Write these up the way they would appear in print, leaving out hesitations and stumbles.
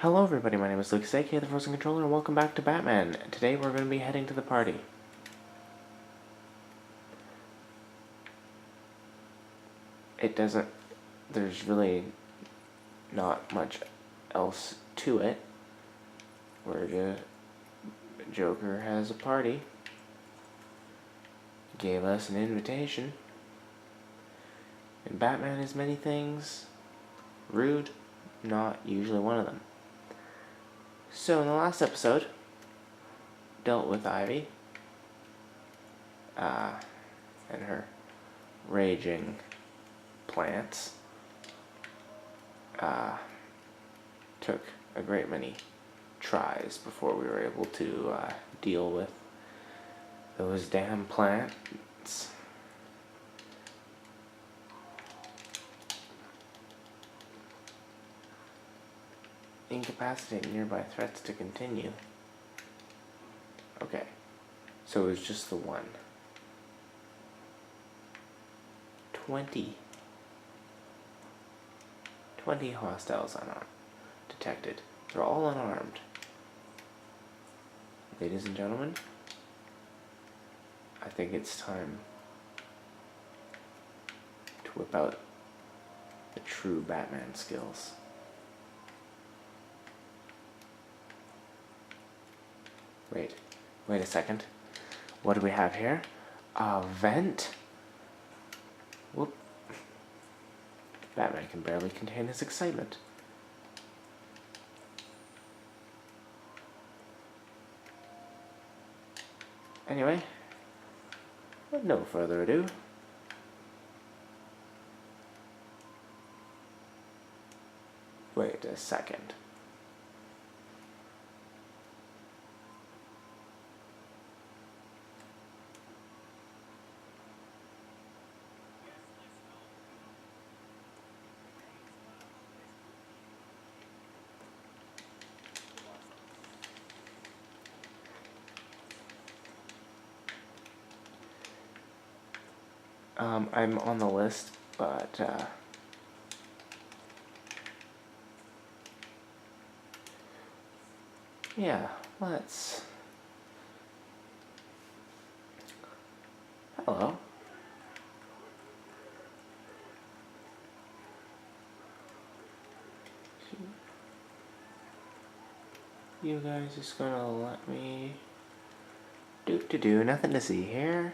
Hello everybody, my name is Lucas, aka the Frozen Controller, and welcome back to Batman. Today we're going to be heading to the party. There's really not much else to it. Joker has a party. Gave us an invitation. And Batman is many things. Rude, not usually one of them. So in the last episode, dealt with Ivy and her raging plants. Took a great many tries before we were able to deal with those damn plants. Incapacitate nearby threats to continue. Okay, so it was just the one. 20 hostiles detected. They're all unarmed. Ladies and gentlemen, I think it's time to whip out the true Batman skills. Wait a second. What do we have here? A vent? Whoop. Batman can barely contain his excitement. Anyway, with no further ado, wait a second. I'm on the list, but yeah, let's... Hello. You guys just gonna let me... Do, nothing to see here.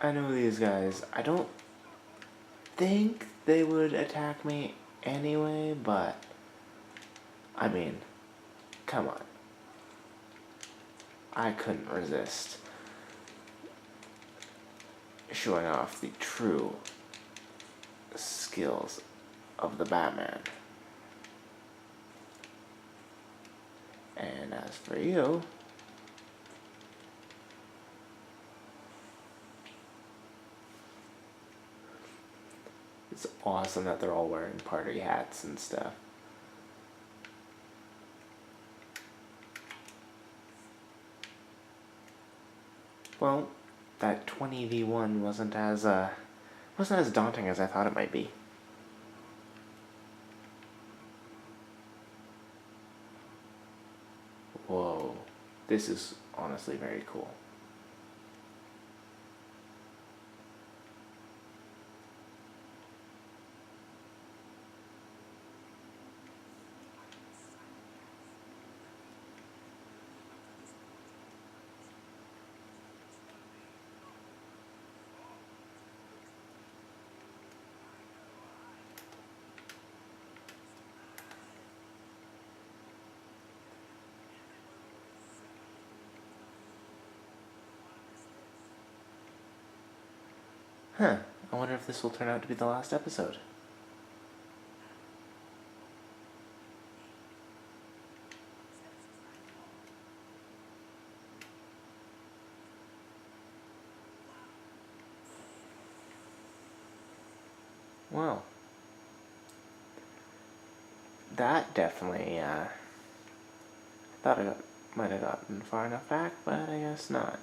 I know these guys. I don't think they would attack me anyway, but I mean, come on. I couldn't resist showing off the true skills of the Batman. And as for you, it's awesome that they're all wearing party hats and stuff. Well, that 20v1 wasn't as daunting as I thought it might be. Whoa, this is honestly very cool. Huh, I wonder if this will turn out to be the last episode. Well, that definitely, thought I might have gotten far enough back, but I guess not.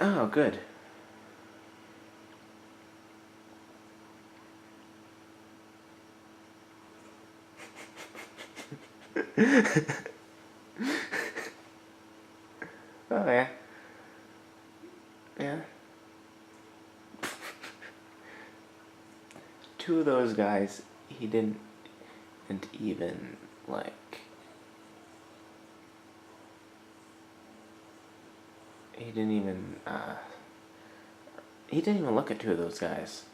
Oh, good. Oh, yeah. Yeah. Two of those guys, he didn't even, like... He didn't even, He didn't even look at two of those guys.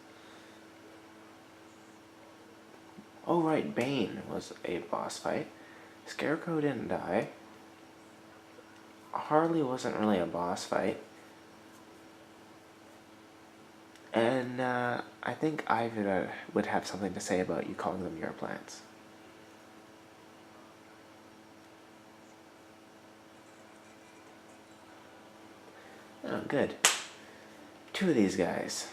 Oh, right, Bane was a boss fight. Scarecrow didn't die. Harley wasn't really a boss fight. And I think Ivy would have something to say about you calling them your plants. Oh, good. Two of these guys.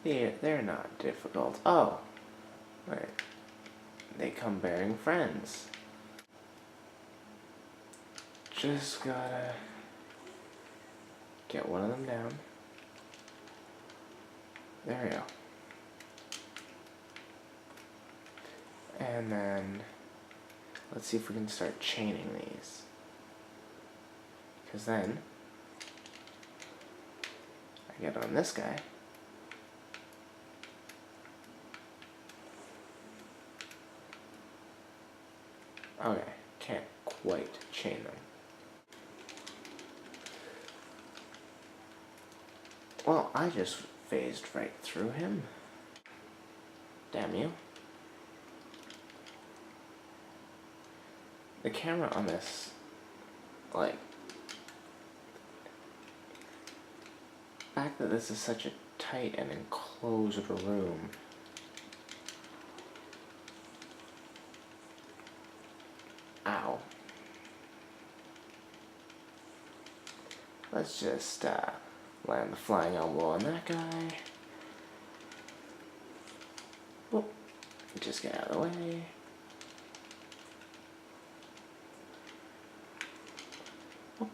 They're not difficult. Oh, right. They come bearing friends. Just gotta get one of them down. There we go. And then let's see if we can start chaining these. Because then I get on this guy. Okay, can't quite chain them. Well, I just phased right through him. Damn you. The camera on this, like, the fact that this is such a tight and enclosed room. Ow. Let's just land the flying elbow on that guy. Whoop. Just get out of the way. Whoop.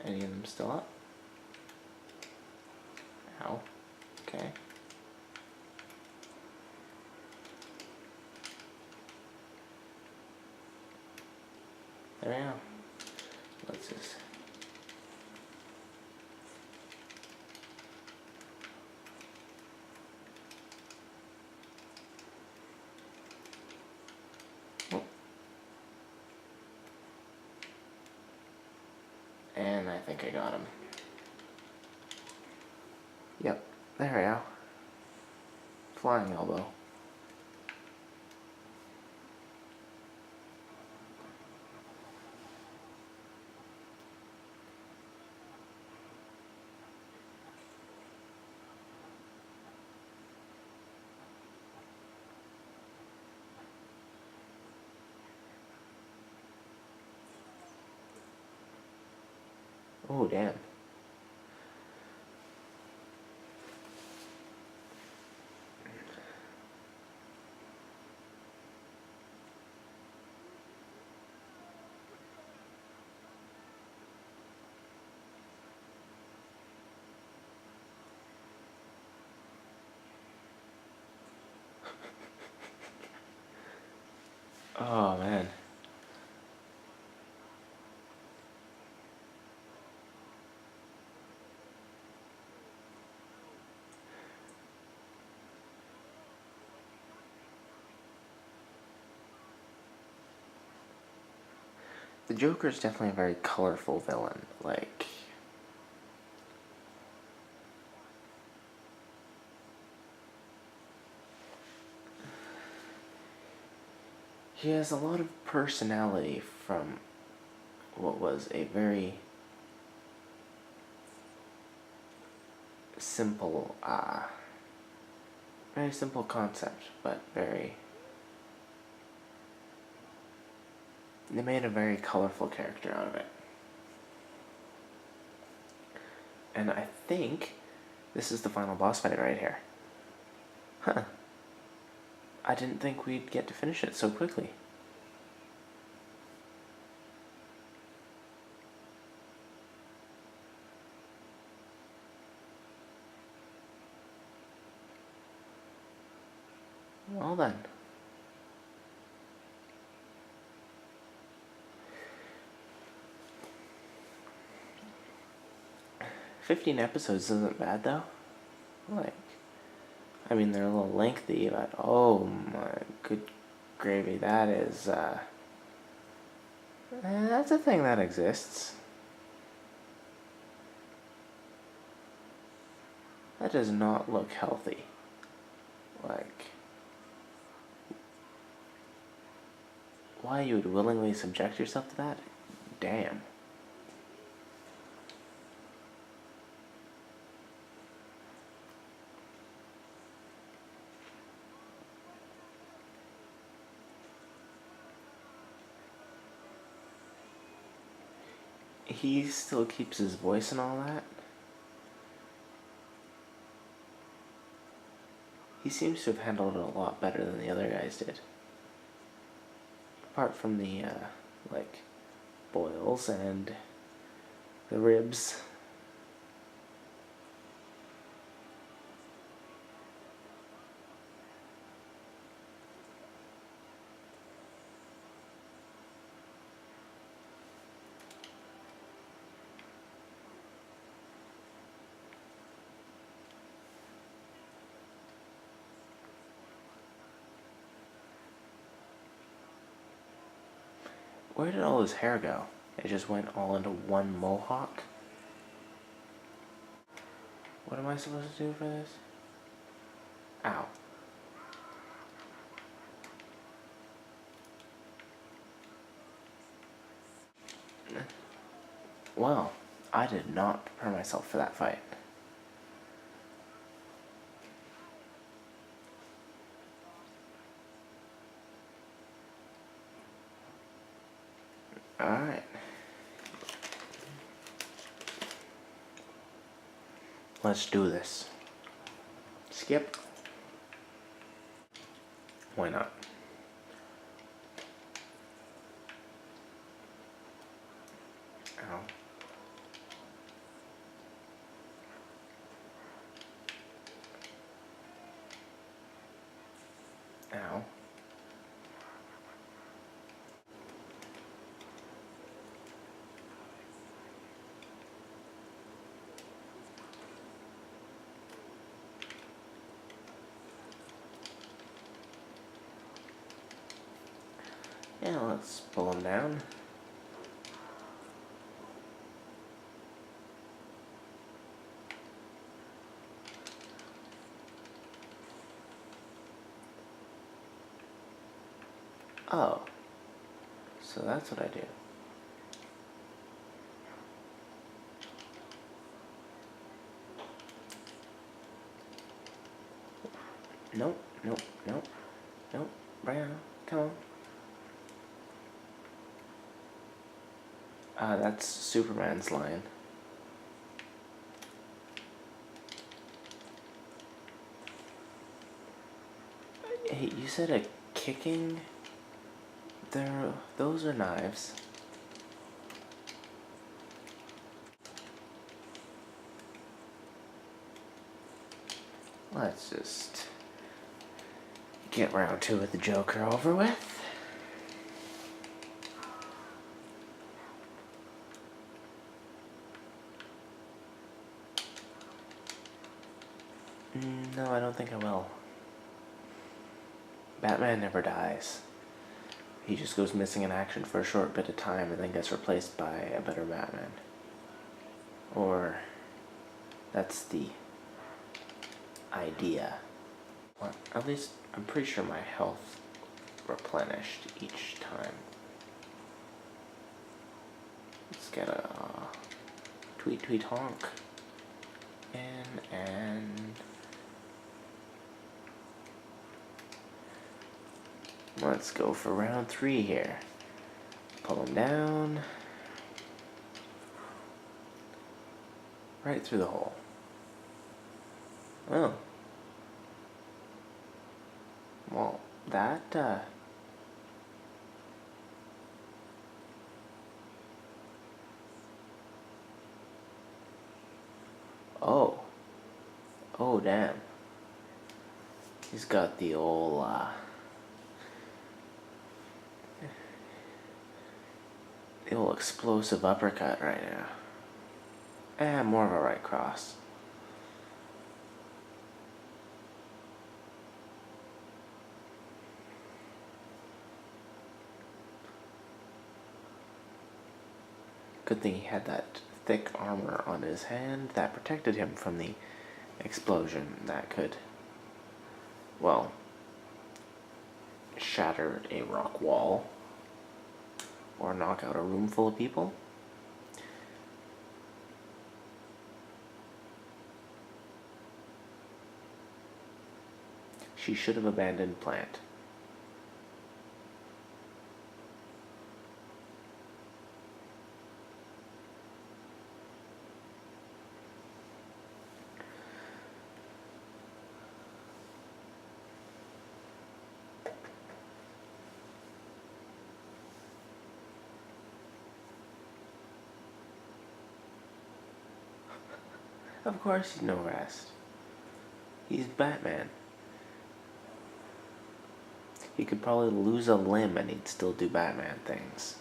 Any of them still up? Ow. Okay. There we go. Let's just... Oh. And I think I got him. Yep, there we go. Flying elbow. Oh, damn. Oh, man. The Joker is definitely a very colorful villain. Like, he has a lot of personality from what was a very simple, very simple concept, but they made a very colorful character out of it. And I think this is the final boss fight right here. Huh. I didn't think we'd get to finish it so quickly. Well then. "15 episodes isn't bad though. Like, I mean, they're a little lengthy, but oh my good gravy, that is, that's a thing that exists. That does not look healthy. Like, why you would willingly subject yourself to that? Damn. He still keeps his voice and all that. He seems to have handled it a lot better than the other guys did. Apart from the, like, boils and the ribs. Where did all his hair go? It just went all into one mohawk? What am I supposed to do for this? Ow. Well, I did not prepare myself for that fight. Alright. Let's do this. Skip. Why not? Ow. Ow. Yeah, let's pull him down. Oh. So that's what I do. Nope, nope, nope, nope. Brianna, come on. That's Superman's line. Hey, you said a kicking? Those are knives. Let's just get round two with the Joker over with. No, I don't think I will. Batman never dies. He just goes missing in action for a short bit of time and then gets replaced by a better Batman. Or that's the idea. Well, at least I'm pretty sure my health replenished each time. Let's get a tweet tweet honk. And let's go for round 3 here. Pull him down. Right through the hole. Oh. Well, that, Oh. Oh, damn. He's got the old, the old explosive uppercut right now. And more of a right cross. Good thing he had that thick armor on his hand that protected him from the explosion that could, well, shatter a rock wall or knock out a room full of people. She should have abandoned plant. Of course he's no rest. He's Batman. He could probably lose a limb and he'd still do Batman things.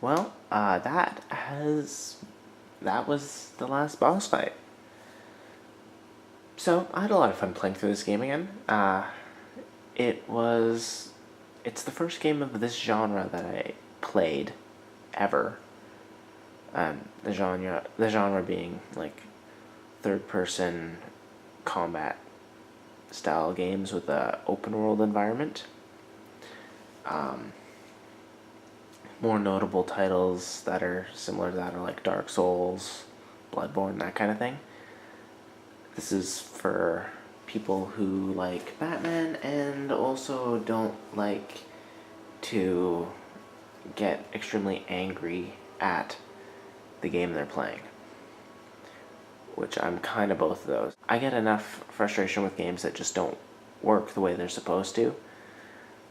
Well, that was the last boss fight. So, I had a lot of fun playing through this game again. It's the first game of this genre that I played ever. The genre being like third-person combat style games with a open world environment. More notable titles that are similar to that are like Dark Souls, Bloodborne, that kind of thing. This is for people who like Batman and also don't like to get extremely angry at the game they're playing. Which I'm kind of both of those. I get enough frustration with games that just don't work the way they're supposed to,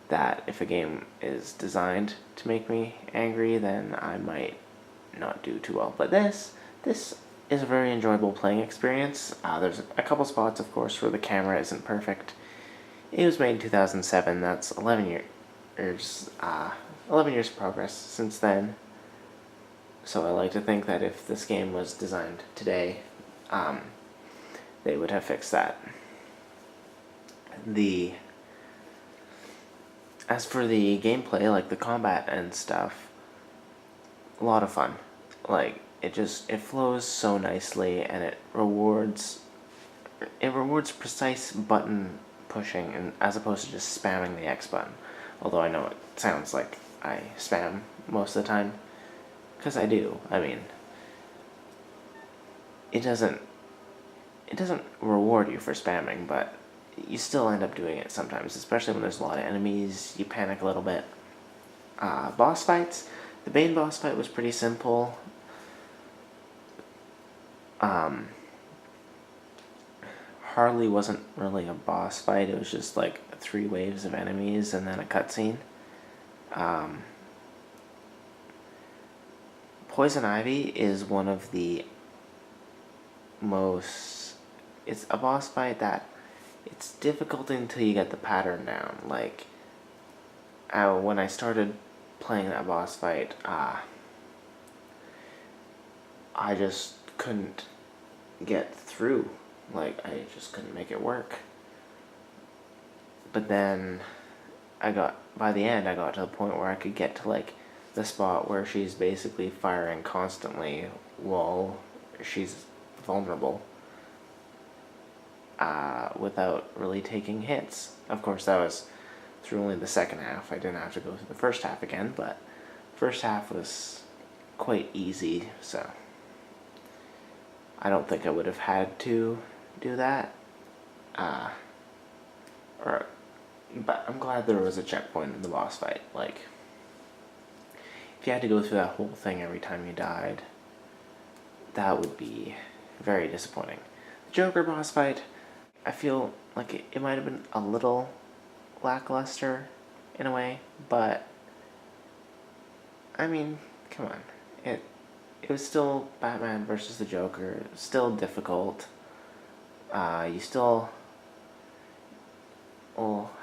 that if a game is designed to make me angry, then I might not do too well. But this is a very enjoyable playing experience. There's a couple spots, of course, where the camera isn't perfect. It was made in 2007. That's 11 years of progress since then. So I like to think that if this game was designed today, they would have fixed that. As for the gameplay, like the combat and stuff, a lot of fun. Like, it flows so nicely, and it rewards precise button pushing, and as opposed to just spamming the X button. Although I know it sounds like I spam most of the time, because I do. I mean, it doesn't reward you for spamming, but you still end up doing it sometimes, especially when there's a lot of enemies. You panic a little bit. Boss fights. The Bane boss fight was pretty simple. Harley wasn't really a boss fight. It was just like 3 waves of enemies and then a cutscene. Poison Ivy is one of the most... It's a boss fight that it's difficult until you get the pattern down. Like, when I started playing that boss fight, I just couldn't get through. Like, I just couldn't make it work. But then by the end, I got to the point where I could get to, like, the spot where she's basically firing constantly while she's vulnerable. without really taking hits. Of course, that was through only the second half. I didn't have to go through the first half again, but first half was quite easy, so I don't think I would have had to do that. But I'm glad there was a checkpoint in the boss fight. Like, if you had to go through that whole thing every time you died, that would be very disappointing. The Joker boss fight, I feel like it might have been a little lackluster in a way, but I mean, come on. It was still Batman versus the Joker. It was still difficult. You still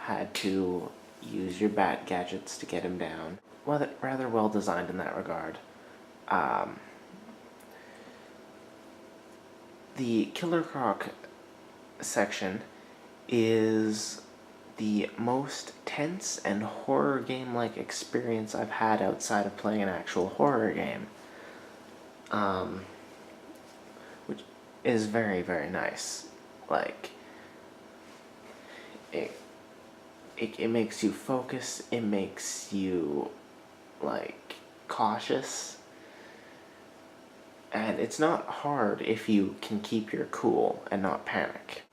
had to use your bat gadgets to get him down. Well, rather well designed in that regard. The Killer Croc section is the most tense and horror game-like experience I've had outside of playing an actual horror game. Which is very, very nice. Like, it makes you focus, it makes you, like, cautious. And it's not hard if you can keep your cool and not panic.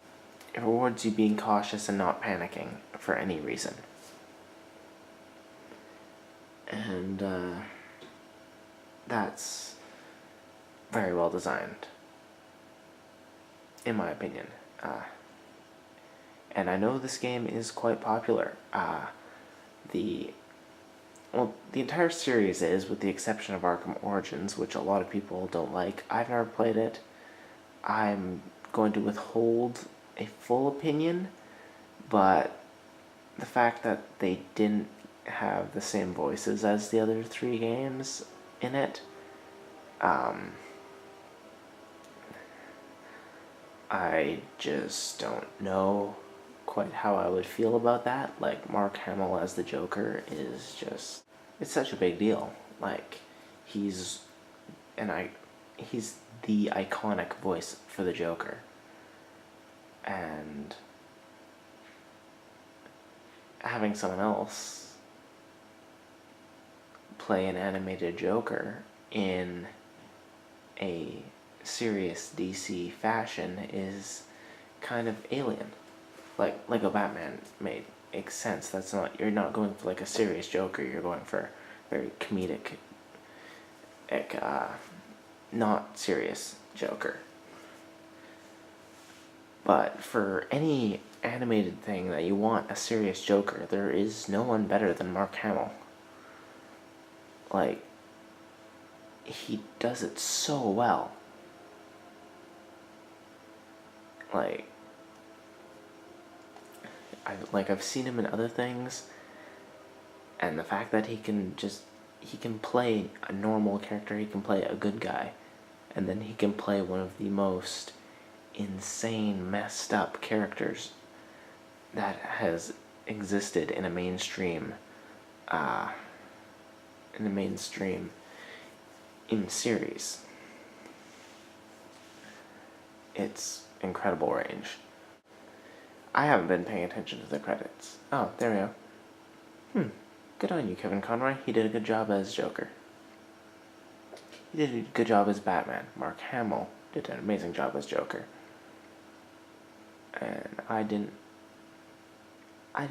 It rewards you being cautious and not panicking for any reason. And that's very well designed, in my opinion. And I know this game is quite popular. The entire series is, with the exception of Arkham Origins, which a lot of people don't like. I've never played it. I'm going to withhold a full opinion, but the fact that they didn't have the same voices as the other three games in it, I just don't know quite how I would feel about that. Like, Mark Hamill as the Joker is just, it's such a big deal. Like, he's the iconic voice for the Joker. And having someone else play an animated Joker in a serious DC fashion is kind of alien. Like Lego Batman makes sense. You're not going for like a serious Joker, you're going for very comedic, not serious Joker. But for any animated thing that you want a serious Joker, there is no one better than Mark Hamill. Like, he does it so well. Like, I've seen him in other things, and the fact that he can play a normal character, he can play a good guy, and then he can play one of the most insane, messed up characters that has existed in a mainstream series. It's incredible range. I haven't been paying attention to the credits. Oh, there we go. Good on you, Kevin Conroy. He did a good job as Joker. He did a good job as Batman. Mark Hamill did an amazing job as Joker. And I did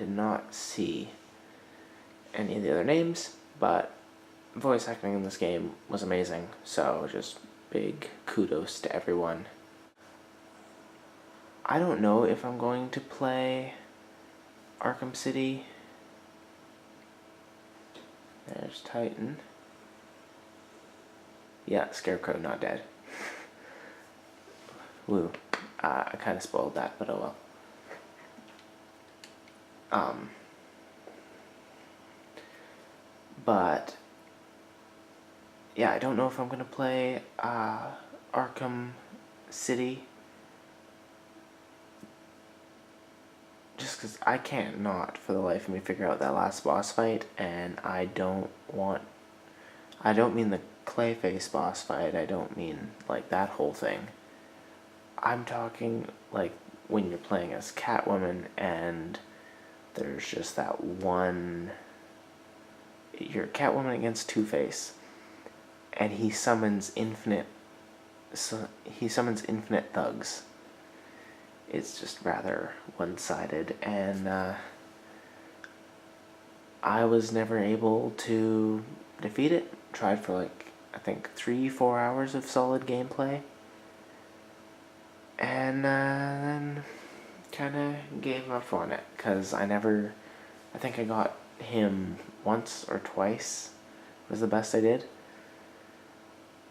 not see any of the other names, but voice acting in this game was amazing, so just big kudos to everyone. I don't know if I'm going to play Arkham City. There's Titan. Yeah, Scarecrow not dead. Woo. I kind of spoiled that, but oh well. But yeah, I don't know if I'm gonna play Arkham City. Just because I can't not, for the life of me, figure out that last boss fight, and I don't mean the Clayface boss fight, I don't mean, like, that whole thing. I'm talking like when you're playing as Catwoman and there's just that one... You're Catwoman against Two-Face, and he summons infinite thugs. It's just rather one-sided, and I was never able to defeat it. Tried for like, I think 3-4 hours of solid gameplay, and then kind of gave up on it, because I think I got him once or twice was the best I did,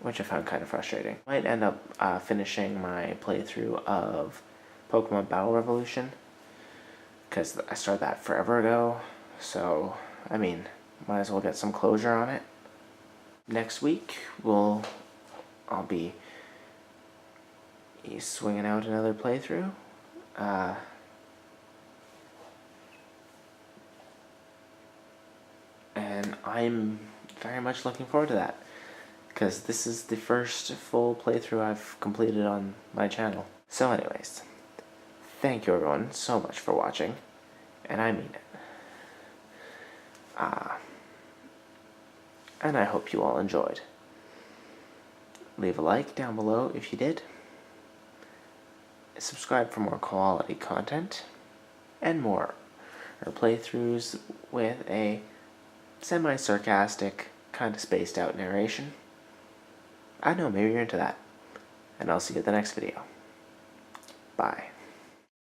which I found kind of frustrating. Might end up finishing my playthrough of Pokemon Battle Revolution, because I started that forever ago, so, I mean, might as well get some closure on it. Next week, I'll be swinging out another playthrough. And I'm very much looking forward to that, because this is the first full playthrough I've completed on my channel. So anyways, thank you everyone so much for watching, and I mean it. And I hope you all enjoyed. Leave a like down below if you did. Subscribe for more quality content, and more playthroughs with a semi-sarcastic, kind of spaced out narration. I know, maybe you're into that. And I'll see you at the next video. Bye.